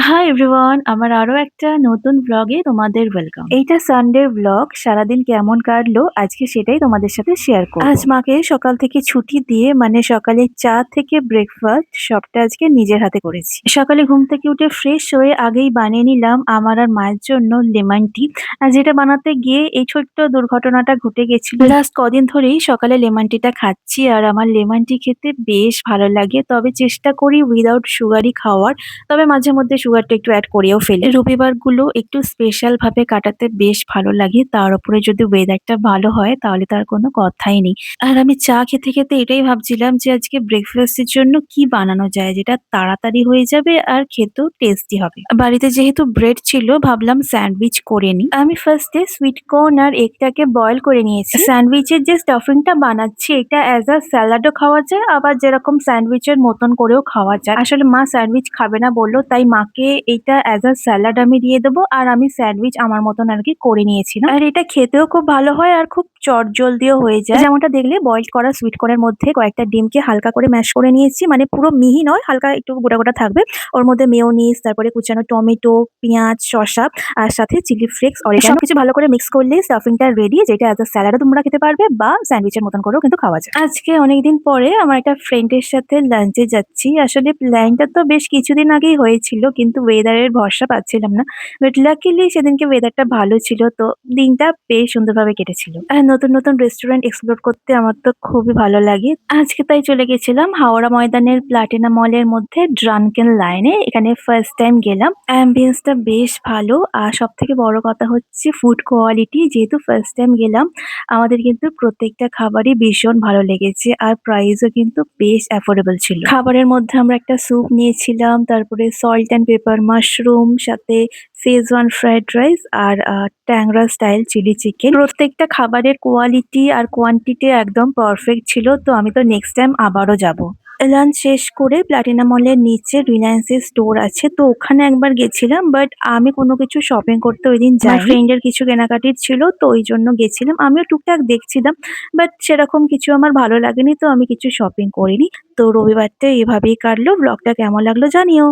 Hi everyone, আমার আরো একটা নতুন ব্লগে তোমাদের ওয়েলকাম। এইটা সানডে ব্লগ। সারাদিন কেমন কাটলো আজকে সেটাই তোমাদের সাথে শেয়ার করব। আজ মাকে সকাল থেকে ছুটি দিয়ে মানে সকালে চা থেকে ব্রেকফাস্ট সবটা আজকে নিজের হাতে করেছি। সকালে ঘুম থেকে উঠে ফ্রেশ হয়ে আগেই বানিয়ে নিলাম আমার আর মায়ের জন্য লেমন টি। আর যেটা বানাতে গিয়ে এই ছোট্ট দুর্ঘটনাটা ঘটে গেছিল। লাস্ট কদিন ধরেই সকালে লেমন টিটা খাচ্ছি আর আমার লেমন টি খেতে বেশ ভালো লাগে, তবে চেষ্টা করি উইদাউট সুগারই খাওয়ার। তবে মাঝে মধ্যে সুগারটা একটু অ্যাড করেও ফেলি। রবিবারগুলো একটু স্পেশাল ভাবে কাটাতে বেশ ভালো লাগে। তার উপরে যদি ওয়েদারটা ভালো হয় তাহলে তার কোনো কথাই নেই। আর আমি চা খেতে, খেতে এটাই ভাবছিলাম যে আজকে ব্রেকফাস্টের জন্য কি বানানো যায় যেটা তাড়াতাড়ি হয়ে যাবে আর খেতেও টেস্টি হবে। বাড়িতে যেহেতু ব্রেড ছিল ভাবলাম স্যান্ডউইচ করে নিই। আমি ফার্স্টে সুইট কর্ন আর এগটাকে বয়েল করে নিয়েছি। স্যান্ডউইচের যে স্টাফিংটা বানাচ্ছি এটা অ্যাজ আ স্যালাডও খাওয়া যায়, আবার যেরকম স্যান্ডউইচের মতন করেও খাওয়া যায়। আসলে মা স্যান্ডউইচ খাবে না বললো, তাই মাকে এটা অ্যাজ আ স্যালাড আমি দিয়ে দেবো আর আমি স্যান্ডউইচ আমার মতন আর কি করে নিয়েছিলাম। আর এটা খেতেও খুব ভালো হয় আর খুব চটজলদিও হয়ে যায়। যেমনটা দেখলে বয়েলড করা সুইট কর্নের মধ্যে কয়েকটা ডিমকে হালকা করে ম্যাশ করে নিয়েছি, মানে পুরো মিহি নয়, হালকা একটু গোটা গোটা থাকবে। ওর মধ্যে মেয়োনিজ, তারপরে কুচানো টমেটো, পেঁয়াজ, শসা আর সাথে চিলি ফ্লেক্স, অরিগানো সবকিছু ভালো করে মিক্স করলে স্টাফিংটা রেডি, যেটা অ্যাজ আ স্যালাডও তোমরা খেতে পারবে বা স্যান্ডউইচের মতন করেও কিন্তু খাওয়া যায়। আজকে অনেকদিন পরে আমার একটা ফ্রেন্ডের সাথে লাঞ্চে যাচ্ছি। আসলে প্ল্যানটা তো বেশ কিছুদিন আগেই হয়েছিল, কিন্তু ওয়েদারের ভরসা পাচ্ছিলাম না। বাট লাকিলি সেদিনকে ওয়েদারটা ভালো ছিল, তো দিনটা বেশ সুন্দরভাবে কেটেছিল। আর নতুন নতুন রেস্টুরেন্ট এক্সপ্লোর করতে আমার তো খুবই ভালো লাগে। আজকে তাই চলে গেছিলাম হাওড়া ময়দানের প্লাটিনা মলের মধ্যে ড্রানকেন লাইনে। এখানে ফার্স্ট টাইম গেলাম। অ্যাম্বিয়েন্সটা বেশ ভালো আর সব থেকে বড় কথা হচ্ছে ফুড কোয়ালিটি। যেহেতু ফার্স্ট টাইম গেলাম আমাদের কিন্তু প্রত্যেকটা খাবারই ভীষণ ভালো লেগেছে আর প্রাইসও কিন্তু বেশ অ্যাফোর্ডেবল ছিল। খাবারের মধ্যে আমরা একটা স্যুপ নিয়েছিলাম, তারপরে সল্ট অ্যান্ড পেপার মাশরুম, সাথে শেজওয়ান ফ্রাইড রাইস আর ট্যাংরা স্টাইল চিলি চিকেন। প্রত্যেকটা খাবারের কোয়ালিটি আর কোয়ান্টিটি একদম পারফেক্ট ছিল, তো আমি তো নেক্সট টাইম আবারও যাব। লাঞ্চ শেষ করে প্লাটিনা মলের নিচে রিলায়েন্সের স্টোর আছে, তো ওখানে একবার গেছিলাম, বাট আমি কোনো কিছু শপিং করতে ওইদিন যাইনি। ফ্রেন্ডের কিছু কেনাকাটির ছিল, তো ওই জন্য গেছিলাম। আমিও টুকটাক দেখছিলাম, বাট সেরকম কিছু আমার ভালো লাগেনি, তো আমি কিছু শপিং করিনি। তো রবিবারটা এভাবেই কাটলো। ব্লগটা কেমন লাগলো জানিও।